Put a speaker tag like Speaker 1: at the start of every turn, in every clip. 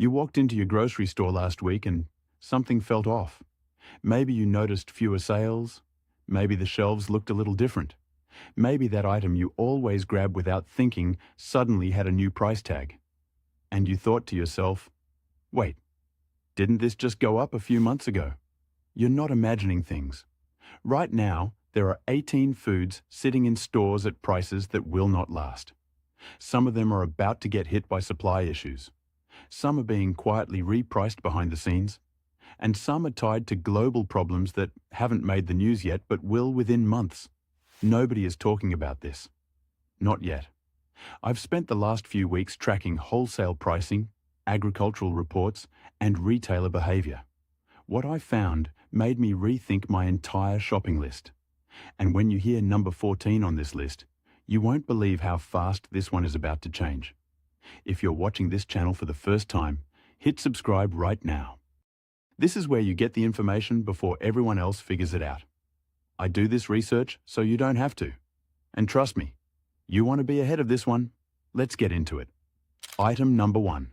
Speaker 1: You walked into your grocery store last week and something felt off. Maybe you noticed fewer sales. Maybe the shelves looked a little different. Maybe that item you always grab without thinking suddenly had a new price tag. And you thought to yourself, wait, didn't this just go up a few months ago? You're not imagining things. Right now, there are 18 foods sitting in stores at prices that will not last. Some of them are about to get hit by supply issues. Some are being quietly repriced behind the scenes. And some are tied to global problems that haven't made the news yet but will within months. Nobody is talking about this. Not yet. I've spent the last few weeks tracking wholesale pricing, agricultural reports, and retailer behavior. What I found made me rethink my entire shopping list. And when you hear number 14 on this list, you won't believe how fast this one is about to change. If you're watching this channel for the first time, hit subscribe right now. This is where you get the information before everyone else figures it out. I do this research so you don't have to. And trust me, you want to be ahead of this one? Let's get into it. Item number 1.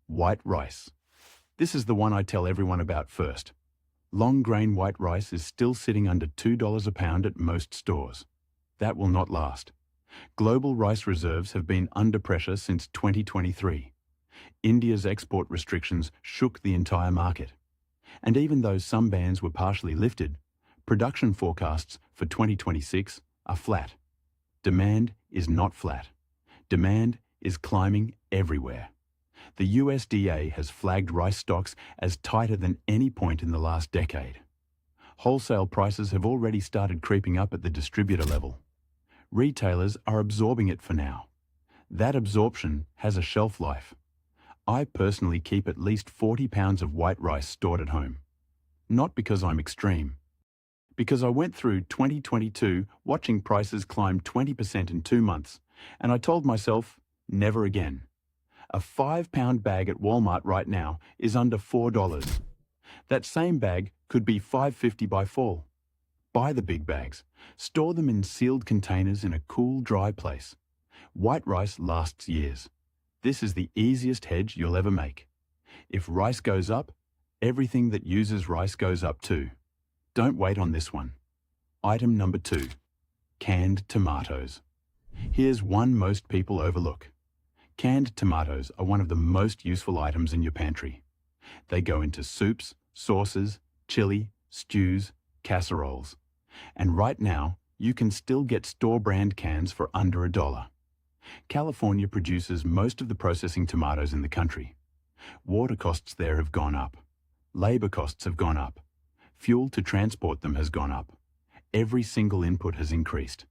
Speaker 1: White rice. This is the one I tell everyone about first. Long grain white rice is still sitting under $2 a pound at most stores. That will not last. Global rice reserves have been under pressure since 2023. India's export restrictions shook the entire market. And even though some bans were partially lifted, production forecasts for 2026 are flat. Demand is not flat. Demand is climbing everywhere. The USDA has flagged rice stocks as tighter than any point in the last decade. Wholesale prices have already started creeping up at the distributor level. Retailers are absorbing it for now. That absorption has a shelf life. I personally keep at least 40 pounds of white rice stored at home. Not because I'm extreme. Because I went through 2022 watching prices climb 20% in 2 months, and I told myself, never again. A 5-pound bag at Walmart right now is under $4. That same bag could be $5.50 by fall. Buy the big bags. Store them in sealed containers in a cool, dry place. White rice lasts years. This is the easiest hedge you'll ever make. If rice goes up, everything that uses rice goes up too. Don't wait on this one. Item number 2. Canned tomatoes. Here's one most people overlook. Canned tomatoes are one of the most useful items in your pantry. They go into soups, sauces, chili, stews, casseroles. And right now, you can still get store-brand cans for under $1. California produces most of the processing tomatoes in the country. Water costs there have gone up. Labor costs have gone up. Fuel to transport them has gone up. Every single input has increased.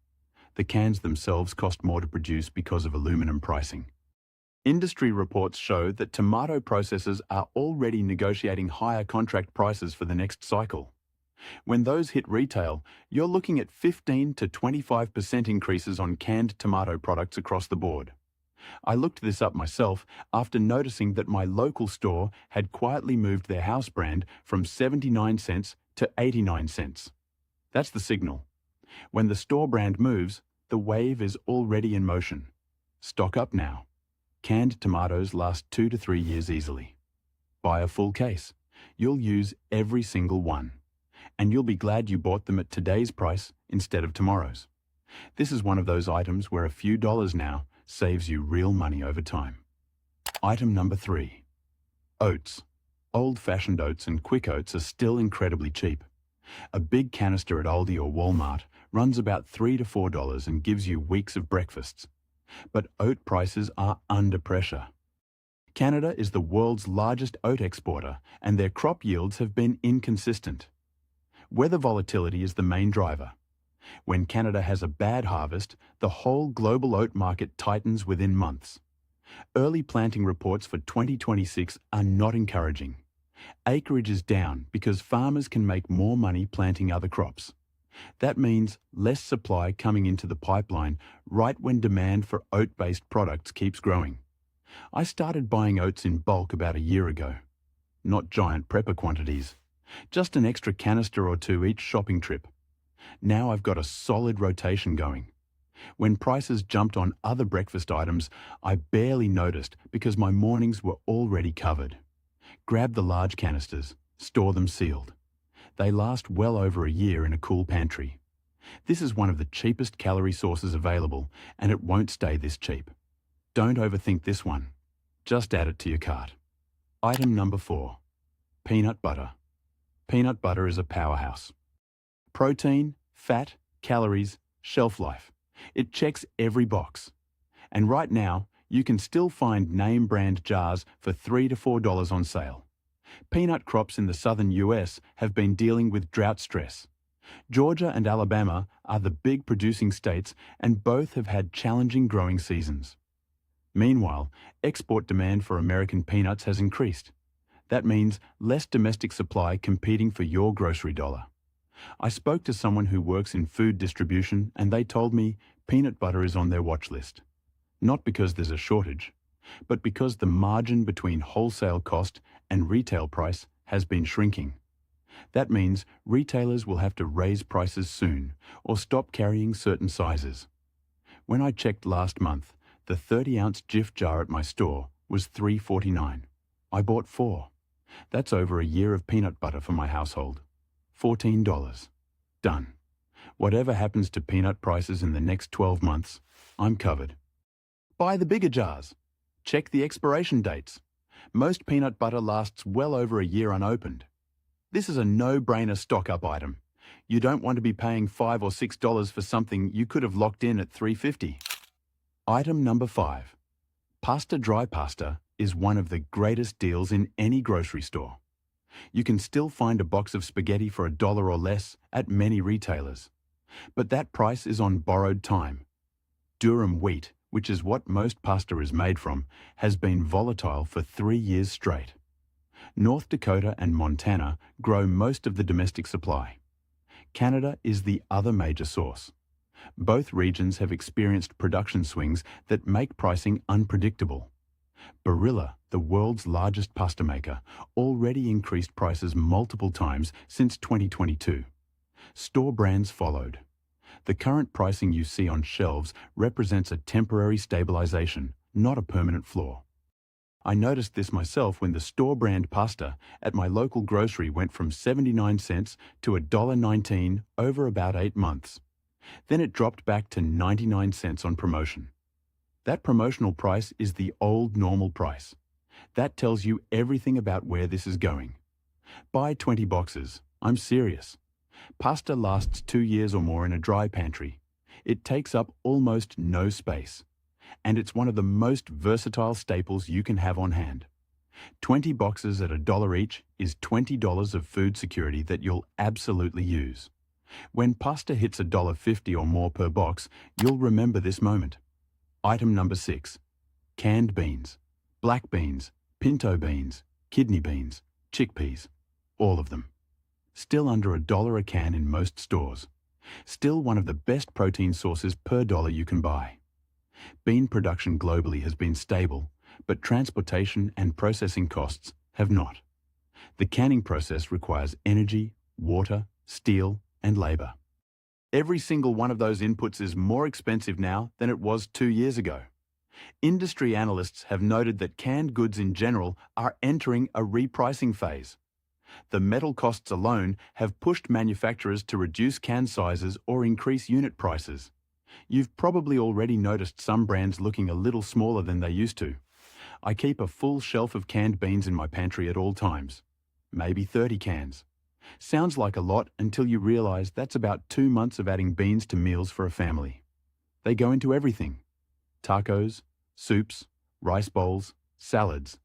Speaker 1: The cans themselves cost more to produce because of aluminum pricing. Industry reports show that tomato processors are already negotiating higher contract prices for the next cycle. When those hit retail, you're looking at 15 to 25% increases on canned tomato products across the board. I looked this up myself after noticing that my local store had quietly moved their house brand from 79 cents to 89 cents. That's the signal. When the store brand moves, the wave is already in motion. Stock up now. Canned tomatoes last 2 to 3 years easily. Buy a full case. You'll use every single one. And you'll be glad you bought them at today's price instead of tomorrow's. This is one of those items where a few dollars now saves you real money over time. Item number 3. Oats. Old-fashioned oats and quick oats are still incredibly cheap. A big canister at Aldi or Walmart runs about $3 to $4 and gives you weeks of breakfasts. But oat prices are under pressure. Canada is the world's largest oat exporter, and their crop yields have been inconsistent. Weather volatility is the main driver. When Canada has a bad harvest, the whole global oat market tightens within months. Early planting reports for 2026 are not encouraging. Acreage is down because farmers can make more money planting other crops. That means less supply coming into the pipeline right when demand for oat-based products keeps growing. I started buying oats in bulk about a year ago. Not giant prepper quantities. Just an extra canister or two each shopping trip. Now I've got a solid rotation going. When prices jumped on other breakfast items, I barely noticed because my mornings were already covered. Grab the large canisters, store them sealed. They last well over a year in a cool pantry. This is one of the cheapest calorie sources available, and it won't stay this cheap. Don't overthink this one. Just add it to your cart. Item number 4. Peanut butter. Peanut butter is a powerhouse. Protein, fat, calories, shelf life. It checks every box. And right now, you can still find name brand jars for $3 to $4 on sale. Peanut crops in the southern US have been dealing with drought stress. Georgia and Alabama are the big producing states, and both have had challenging growing seasons. Meanwhile, export demand for American peanuts has increased. That means less domestic supply competing for your grocery dollar. I spoke to someone who works in food distribution, and they told me peanut butter is on their watch list. Not because there's a shortage, but because the margin between wholesale cost and retail price has been shrinking. That means retailers will have to raise prices soon or stop carrying certain sizes. When I checked last month, the 30-ounce Jif jar at my store was $3.49. I bought 4. That's over a year of peanut butter for my household. $14. Done. Whatever happens to peanut prices in the next 12 months, I'm covered. Buy the bigger jars. Check the expiration dates. Most peanut butter lasts well over a year unopened. This is a no-brainer stock-up item. You don't want to be paying $5 or $6 for something you could have locked in at $3.50. Item number 5. Pasta dry pasta is one of the greatest deals in any grocery store. You can still find a box of spaghetti for $1 or less at many retailers. But that price is on borrowed time. Durum wheat, which is what most pasta is made from, has been volatile for 3 years straight. North Dakota and Montana grow most of the domestic supply. Canada is the other major source. Both regions have experienced production swings that make pricing unpredictable. Barilla, the world's largest pasta maker, already increased prices multiple times since 2022. Store brands followed. The current pricing you see on shelves represents a temporary stabilization, not a permanent floor. I noticed this myself when the store brand pasta at my local grocery went from 79 cents to $1.19 over about 8 months. Then it dropped back to 99 cents on promotion. That promotional price is the old normal price. That tells you everything about where this is going. Buy 20 boxes. I'm serious. Pasta lasts 2 years or more in a dry pantry. It takes up almost no space. And it's one of the most versatile staples you can have on hand. 20 boxes at $1 each is $20 of food security that you'll absolutely use. When pasta hits $1.50 or more per box, you'll remember this moment. Item number 6. Canned beans. Black beans, pinto beans, kidney beans, chickpeas. All of them. Still under $1 a can in most stores. Still one of the best protein sources per dollar you can buy. Bean production globally has been stable, but transportation and processing costs have not. The canning process requires energy, water, steel, and labor. Every single one of those inputs is more expensive now than it was 2 years ago. Industry analysts have noted that canned goods in general are entering a repricing phase. The metal costs alone have pushed manufacturers to reduce can sizes or increase unit prices. You've probably already noticed some brands looking a little smaller than they used to. I keep a full shelf of canned beans in my pantry at all times. Maybe 30 cans. Sounds like a lot until you realize that's about 2 months of adding beans to meals for a family. They go into everything. Tacos, soups, rice bowls, salads.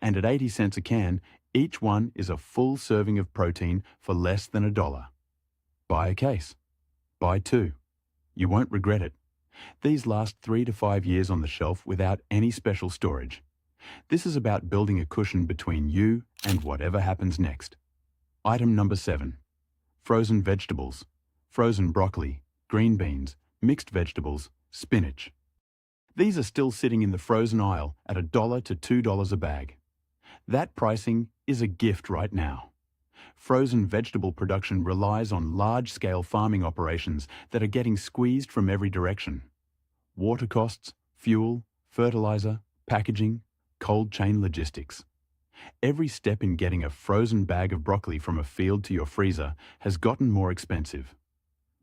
Speaker 1: And at 80 cents a can, each one is a full serving of protein for less than $1. Buy a case. Buy 2. You won't regret it. These last 3 to 5 years on the shelf without any special storage. This is about building a cushion between you and whatever happens next. Item number 7. Frozen vegetables. Frozen broccoli, green beans, mixed vegetables, spinach. These are still sitting in the frozen aisle at $1 to $2 a bag. That pricing is a gift right now. Frozen vegetable production relies on large-scale farming operations that are getting squeezed from every direction. water costs, fuel, fertilizer, packaging, cold chain logistics. Every step in getting a frozen bag of broccoli from a field to your freezer has gotten more expensive.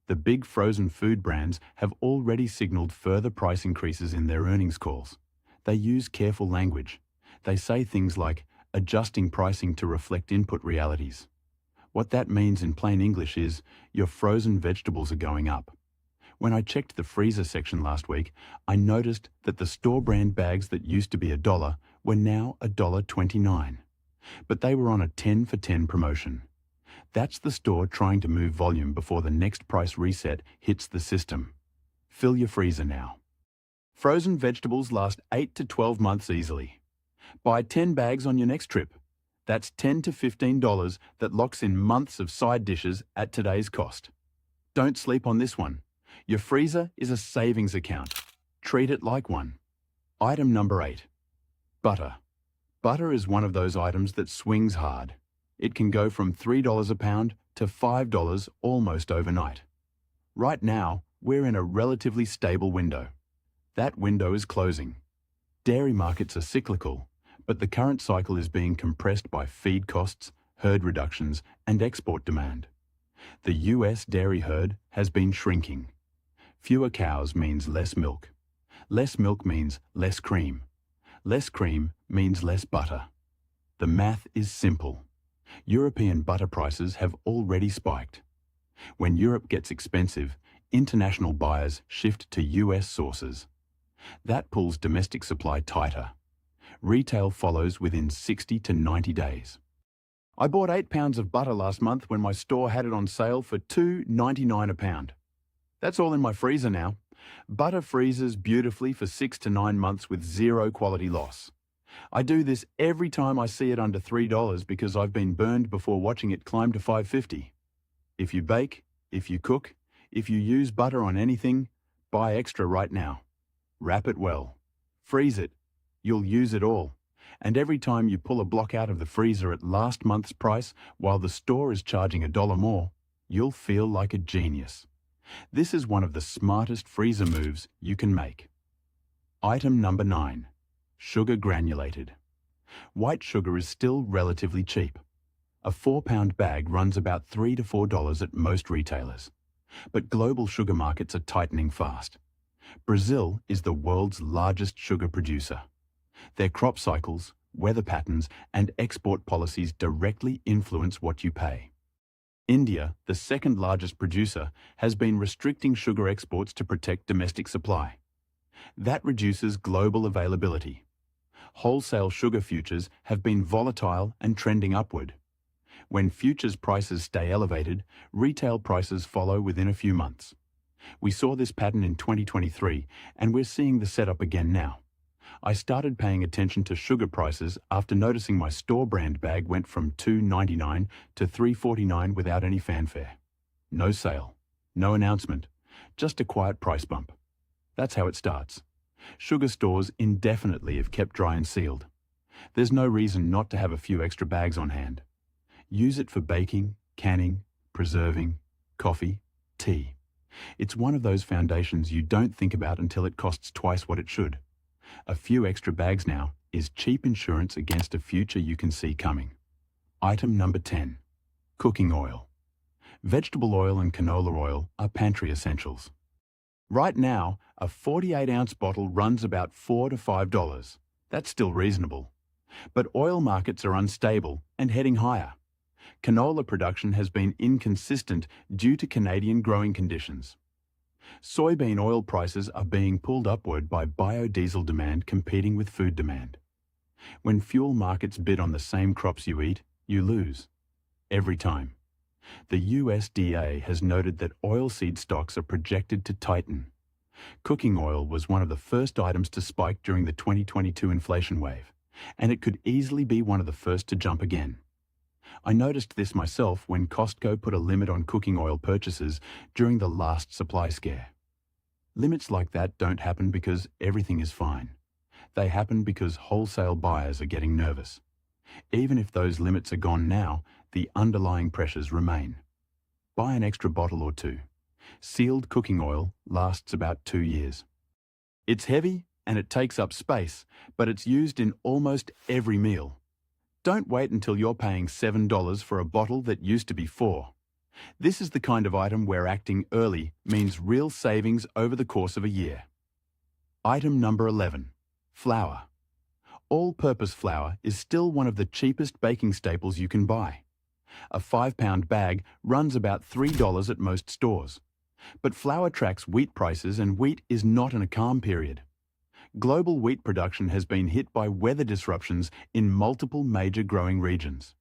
Speaker 1: The big frozen food brands have already signaled further price increases in their earnings calls. They use careful language. They say things like adjusting pricing to reflect input realities. What that means in plain English is your frozen vegetables are going up. When I checked the freezer section last week, I noticed that the store brand bags that used to be $1 were now $1.29. But they were on a 10 for 10 promotion. That's the store trying to move volume before the next price reset hits the system. Fill your freezer now. Frozen vegetables last 8 to 12 months easily. Buy 10 bags on your next trip. That's $10 to $15 that locks in months of side dishes at today's cost. Don't sleep on this one. Your freezer is a savings account. Treat it like one. Item number 8. Butter. Butter is one of those items that swings hard. It can go from $3 a pound to $5 almost overnight. Right now, we're in a relatively stable window. That window is closing. Dairy markets are cyclical, but the current cycle is being compressed by feed costs, herd reductions, and export demand. The US dairy herd has been shrinking. Fewer cows means less milk. Less milk means less cream. Less cream means less butter. The math is simple. European butter prices have already spiked. When Europe gets expensive, international buyers shift to US sources. That pulls domestic supply tighter. Retail follows within 60 to 90 days. I bought 8 pounds of butter last month when my store had it on sale for $2.99 a pound. That's all in my freezer now. Butter freezes beautifully for 6 to 9 months with zero quality loss. I do this every time I see it under $3 because I've been burned before watching it climb to $5.50. If you bake, if you cook, if you use butter on anything, buy extra right now. Wrap it well. Freeze it. You'll use it all. And every time you pull a block out of the freezer at last month's price while the store is charging $1 more, you'll feel like a genius. This is one of the smartest freezer moves you can make. Item number 9. Sugar granulated. White sugar is still relatively cheap. A 4-pound bag runs about $3 to $4 at most retailers. But global sugar markets are tightening fast. Brazil is the world's largest sugar producer. Their crop cycles, weather patterns, and export policies directly influence what you pay. India, the second largest producer, has been restricting sugar exports to protect domestic supply. That reduces global availability. Wholesale sugar futures have been volatile and trending upward. When futures prices stay elevated, retail prices follow within a few months. We saw this pattern in 2023, and we're seeing the setup again now. I started paying attention to sugar prices after noticing my store brand bag went from $2.99 to $3.49 without any fanfare. No sale, no announcement, just a quiet price bump. That's how it starts. Sugar stores indefinitely have kept dry and sealed. There's no reason not to have a few extra bags on hand. Use it for baking, canning, preserving, coffee, tea. It's one of those foundations you don't think about until it costs twice what it should. A few extra bags now is cheap insurance against a future you can see coming. Item number 10. Cooking oil. Vegetable oil and canola oil are pantry essentials. Right now, a 48-ounce bottle runs about $4 to $5. That's still reasonable. But oil markets are unstable and heading higher. Canola production has been inconsistent due to Canadian growing conditions. Soybean oil prices are being pulled upward by biodiesel demand competing with food demand. When fuel markets bid on the same crops you eat, you lose. Every time. The USDA has noted that oilseed stocks are projected to tighten. Cooking oil was one of the first items to spike during the 2022 inflation wave, and it could easily be one of the first to jump again. I noticed this myself when Costco put a limit on cooking oil purchases during the last supply scare. Limits like that don't happen because everything is fine. They happen because wholesale buyers are getting nervous. Even if those limits are gone now, the underlying pressures remain. Buy an extra bottle or two. Sealed cooking oil lasts about 2 years. It's heavy and it takes up space, but it's used in almost every meal. Don't wait until you're paying $7 for a bottle that used to be $4. This is the kind of item where acting early means real savings over the course of a year. Item number 11. Flour. All-purpose flour is still one of the cheapest baking staples you can buy. A 5-pound bag runs about $3 at most stores. But flour tracks wheat prices, and wheat is not in a calm period. Global wheat production has been hit by weather disruptions in multiple major growing regions.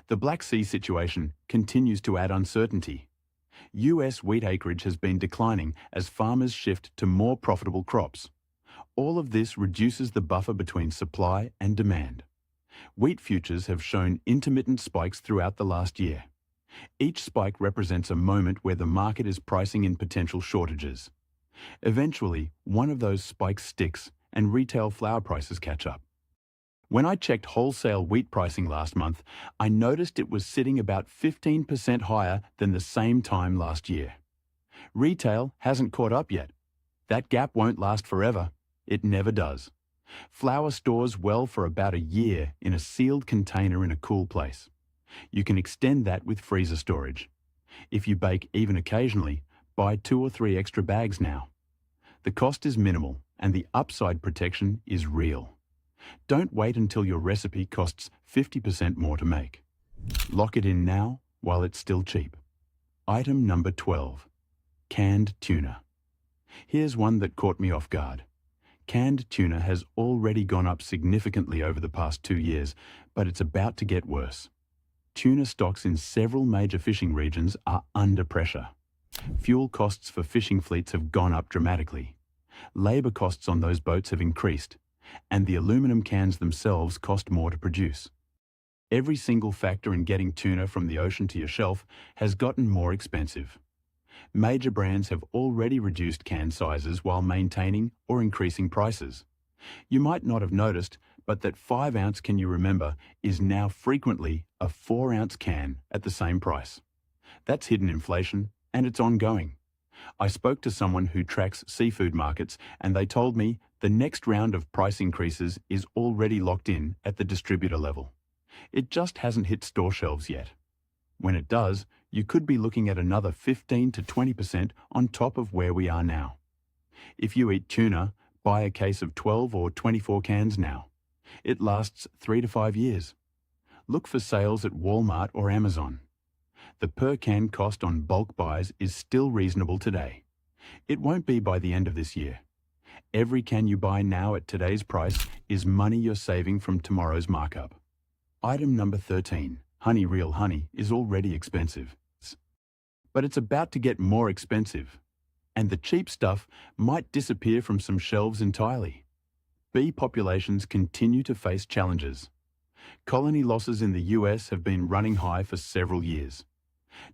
Speaker 1: The Black Sea situation continues to add uncertainty. US wheat acreage has been declining as farmers shift to more profitable crops. All of this reduces the buffer between supply and demand. Wheat futures have shown intermittent spikes throughout the last year. Each spike represents a moment where the market is pricing in potential shortages. Eventually, one of those spikes sticks and retail flour prices catch up. When I checked wholesale wheat pricing last month, I noticed it was sitting about 15% higher than the same time last year. Retail hasn't caught up yet. That gap won't last forever. It never does. Flour stores well for about a year in a sealed container in a cool place. You can extend that with freezer storage. If you bake even occasionally, buy 2 or 3 extra bags now. The cost is minimal and the upside protection is real. Don't wait until your recipe costs 50% more to make. Lock it in now while it's still cheap. Item number 12. Canned tuna. Here's one that caught me off guard. Canned tuna has already gone up significantly over the past 2 years, but it's about to get worse. Tuna stocks in several major fishing regions are under pressure. Fuel costs for fishing fleets have gone up dramatically. Labor costs on those boats have increased, and the aluminum cans themselves cost more to produce. Every single factor in getting tuna from the ocean to your shelf has gotten more expensive. Major brands have already reduced can sizes while maintaining or increasing prices. You might not have noticed, but that 5-ounce Can You Remember is now frequently a 4-ounce can at the same price. That's hidden inflation, and it's ongoing. I spoke to someone who tracks seafood markets, and they told me the next round of price increases is already locked in at the distributor level. It just hasn't hit store shelves yet. When it does, you could be looking at another 15 to 20% on top of where we are now. If you eat tuna, buy a case of 12 or 24 cans now. It lasts 3 to 5 years. Look for sales at Walmart or Amazon. The per can cost on bulk buys is still reasonable today. It won't be by the end of this year. Every can you buy now at today's price is money you're saving from tomorrow's markup. Item number 13. Honey. Real honey is already expensive. But it's about to get more expensive. And the cheap stuff might disappear from some shelves entirely. Bee populations continue to face challenges. Colony losses in the US have been running high for several years.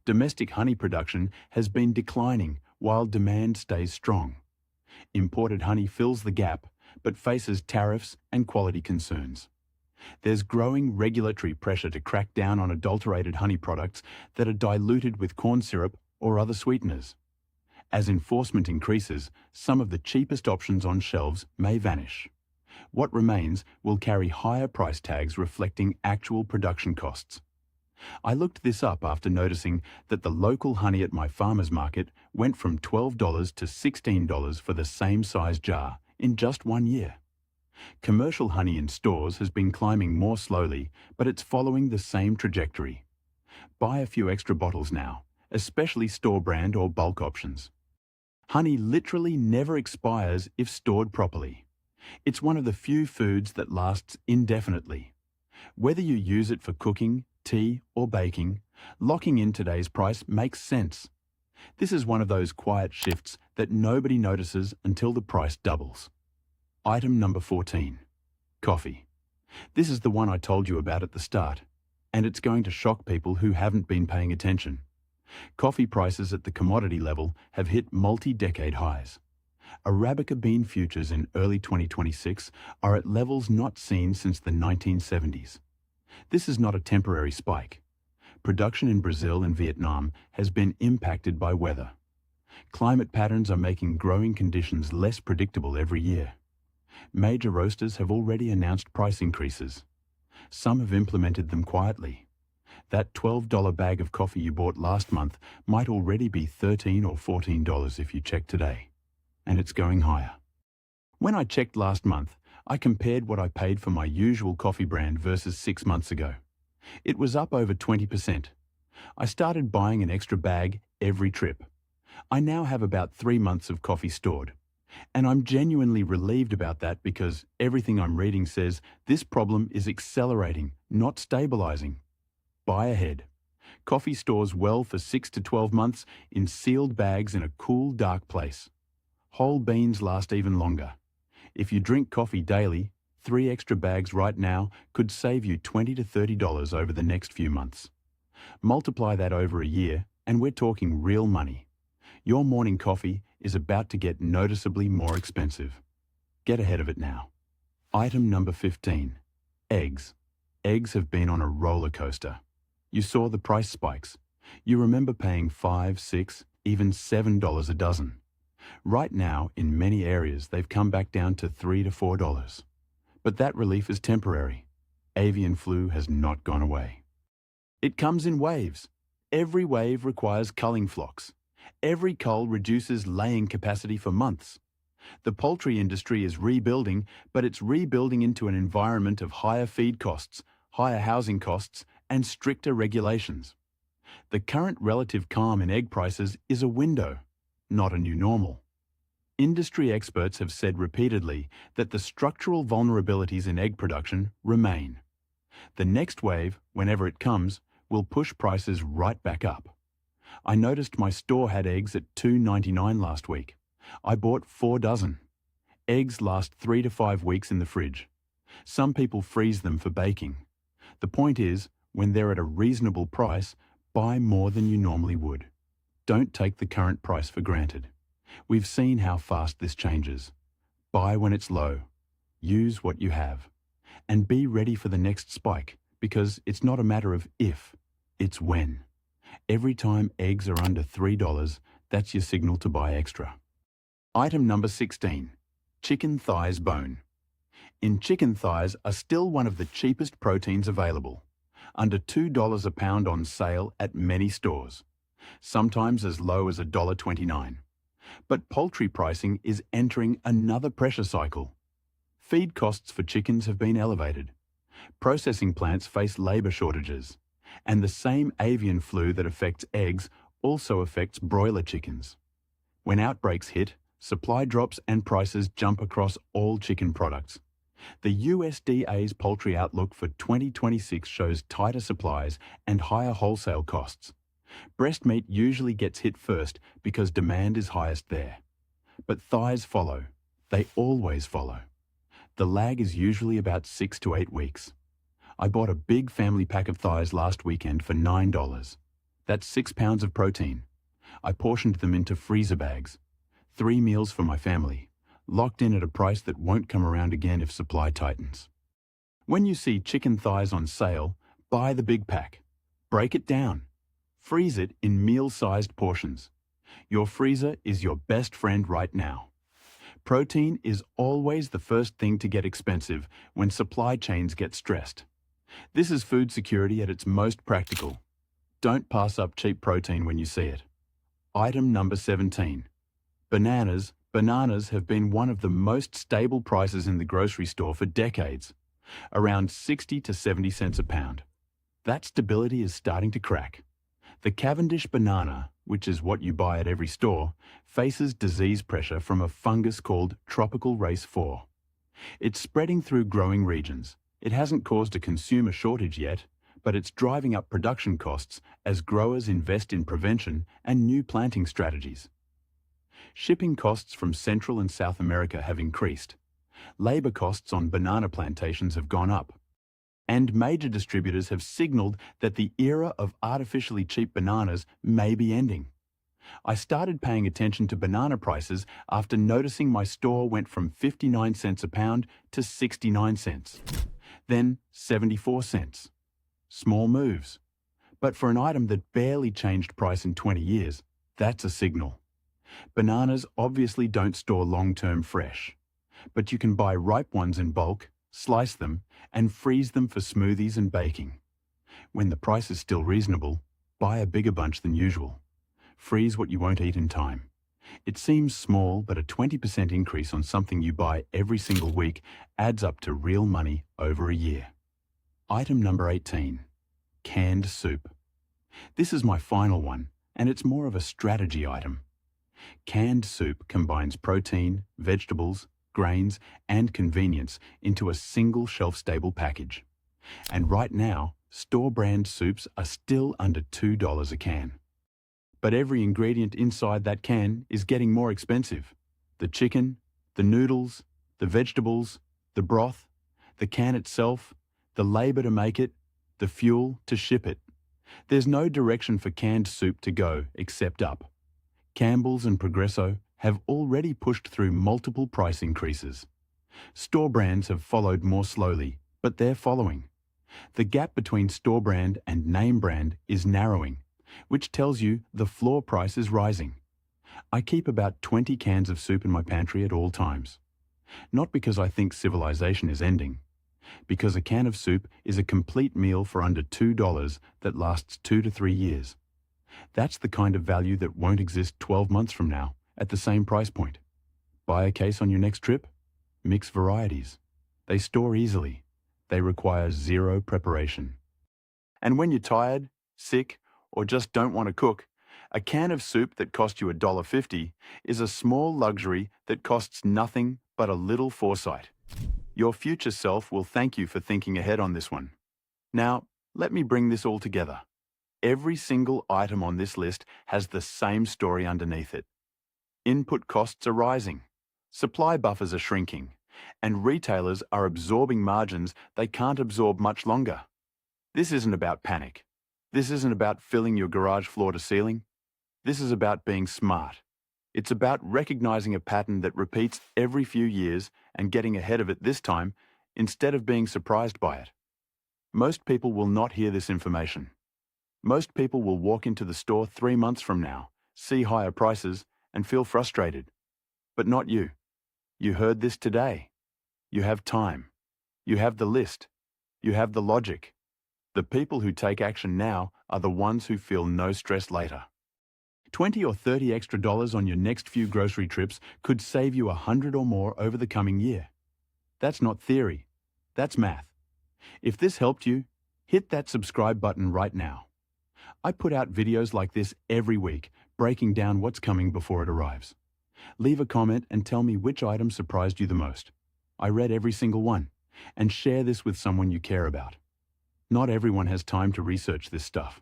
Speaker 1: Domestic honey production has been declining while demand stays strong. Imported honey fills the gap, but faces tariffs and quality concerns. There's growing regulatory pressure to crack down on adulterated honey products that are diluted with corn syrup or other sweeteners. As enforcement increases, some of the cheapest options on shelves may vanish. What remains will carry higher price tags reflecting actual production costs. I looked this up after noticing that the local honey at my farmer's market went from $12 to $16 for the same size jar in just 1 year. Commercial honey in stores has been climbing more slowly, but it's following the same trajectory. Buy a few extra bottles now, especially store brand or bulk options. Honey literally never expires if stored properly. It's one of the few foods that lasts indefinitely. Whether you use it for cooking, tea, or baking, locking in today's price makes sense. This is one of those quiet shifts that nobody notices until the price doubles. Item number 14. Coffee. This is the one I told you about at the start, and it's going to shock people who haven't been paying attention. Coffee prices at the commodity level have hit multi-decade highs. Arabica bean futures in early 2026 are at levels not seen since the 1970s. This is not a temporary spike. Production in Brazil and Vietnam has been impacted by weather. Climate patterns are making growing conditions less predictable every year. Major roasters have already announced price increases. Some have implemented them quietly. That $12 bag of coffee you bought last month might already be $13 or $14 if you check today. And it's going higher. When I checked last month, I compared what I paid for my usual coffee brand versus 6 months ago. It was up over 20%. I started buying an extra bag every trip. I now have about 3 months of coffee stored. And I'm genuinely relieved about that because everything I'm reading says this problem is accelerating, not stabilizing. Buy ahead. Coffee stores well for 6 to 12 months in sealed bags in a cool, dark place. Whole beans last even longer. If you drink coffee daily, 3 extra bags right now could save you $20 to $30 over the next few months. Multiply that over a year, and we're talking real money. Your morning coffee is about to get noticeably more expensive. Get ahead of it now. Item number 15. Eggs. Eggs have been on a roller coaster. You saw the price spikes. You remember paying $5, $6, even $7 a dozen. Right now, in many areas, they've come back down to $3 to $4. But that relief is temporary. Avian flu has not gone away. It comes in waves. Every wave requires culling flocks. Every cull reduces laying capacity for months. The poultry industry is rebuilding, but it's rebuilding into an environment of higher feed costs, higher housing costs, and stricter regulations. The current relative calm in egg prices is a window, not a new normal. Industry experts have said repeatedly that the structural vulnerabilities in egg production remain. The next wave, whenever it comes, will push prices right back up. I noticed my store had eggs at $2.99 last week. I bought 4 dozen. Eggs last 3 to 5 weeks in the fridge. Some people freeze them for baking. The point is, when they're at a reasonable price, buy more than you normally would. Don't take the current price for granted. We've seen how fast this changes. Buy when it's low. Use what you have. And be ready for the next spike, because it's not a matter of if, it's when. Every time eggs are under $3, that's your signal to buy extra. Item number 16. Chicken thighs bone. In chicken thighs are still one of the cheapest proteins available. Under $2 a pound on sale at many stores. Sometimes as low as $1.29. But poultry pricing is entering another pressure cycle. Feed costs for chickens have been elevated. Processing plants face labor shortages. And the same avian flu that affects eggs also affects broiler chickens. When outbreaks hit, supply drops and prices jump across all chicken products. The USDA's poultry outlook for 2026 shows tighter supplies and higher wholesale costs. Breast meat usually gets hit first because demand is highest there. But thighs follow. They always follow. The lag is usually about 6 to 8 weeks. I bought a big family pack of thighs last weekend for $9. That's 6 pounds of protein. I portioned them into freezer bags. 3 meals for my family, locked in at a price that won't come around again if supply tightens. When you see chicken thighs on sale, buy the big pack. Break it down. Freeze it in meal-sized portions. Your freezer is your best friend right now. Protein is always the first thing to get expensive when supply chains get stressed. This is food security at its most practical. Don't pass up cheap protein when you see it. Item number 17. Bananas. Bananas have been one of the most stable prices in the grocery store for decades, around 60 to 70 cents a pound. That stability is starting to crack. The Cavendish banana, which is what you buy at every store, faces disease pressure from a fungus called Tropical Race 4. It's spreading through growing regions. It hasn't caused a consumer shortage yet, but it's driving up production costs as growers invest in prevention and new planting strategies. Shipping costs from Central and South America have increased. Labor costs on banana plantations have gone up. And major distributors have signaled that the era of artificially cheap bananas may be ending. I started paying attention to banana prices after noticing my store went from 59 cents a pound to 69 cents. Then 74 cents. Small moves. But for an item that barely changed price in 20 years, that's a signal. Bananas obviously don't store long-term fresh, but you can buy ripe ones in bulk, slice them, and freeze them for smoothies and baking. When the price is still reasonable, buy a bigger bunch than usual. Freeze what you won't eat in time. It seems small, but a 20% increase on something you buy every single week adds up to real money over a year. Item number 18. Canned soup. This is my final one, and it's more of a strategy item. Canned soup combines protein, vegetables, grains, and convenience into a single shelf-stable package. And right now, store-brand soups are still under $2 a can. But every ingredient inside that can is getting more expensive. The chicken, the noodles, the vegetables, the broth, the can itself, the labor to make it, the fuel to ship it. There's no direction for canned soup to go except up. Campbell's and Progresso have already pushed through multiple price increases. Store brands have followed more slowly, but they're following. The gap between store brand and name brand is narrowing, which tells you the floor price is rising. I keep about 20 cans of soup in my pantry at all times. Not because I think civilization is ending, because a can of soup is a complete meal for under $2 that lasts 2 to 3 years. That's the kind of value that won't exist 12 months from now at the same price point. Buy a case on your next trip? Mix varieties. They store easily. They require zero preparation. And when you're tired, sick, or just don't want to cook, a can of soup that cost you $1.50 is a small luxury that costs nothing but a little foresight. Your future self will thank you for thinking ahead on this one. Now, let me bring this all together. Every single item on this list has the same story underneath it. Input costs are rising, supply buffers are shrinking, and retailers are absorbing margins they can't absorb much longer. This isn't about panic. This isn't about filling your garage floor to ceiling. This is about being smart. It's about recognizing a pattern that repeats every few years and getting ahead of it this time instead of being surprised by it. Most people will not hear this information. Most people will walk into the store 3 months from now, see higher prices, and feel frustrated. But not you. You heard this today. You have time. You have the list. You have the logic. The people who take action now are the ones who feel no stress later. 20 or 30 extra dollars on your next few grocery trips could save you 100 or more over the coming year. That's not theory. That's math. If this helped you, hit that subscribe button right now. I put out videos like this every week, breaking down what's coming before it arrives. Leave a comment and tell me which item surprised you the most. I read every single one, and share this with someone you care about. Not everyone has time to research this stuff,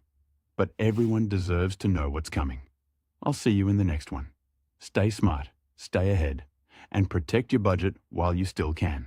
Speaker 1: but everyone deserves to know what's coming. I'll see you in the next one. Stay smart, stay ahead, and protect your budget while you still can.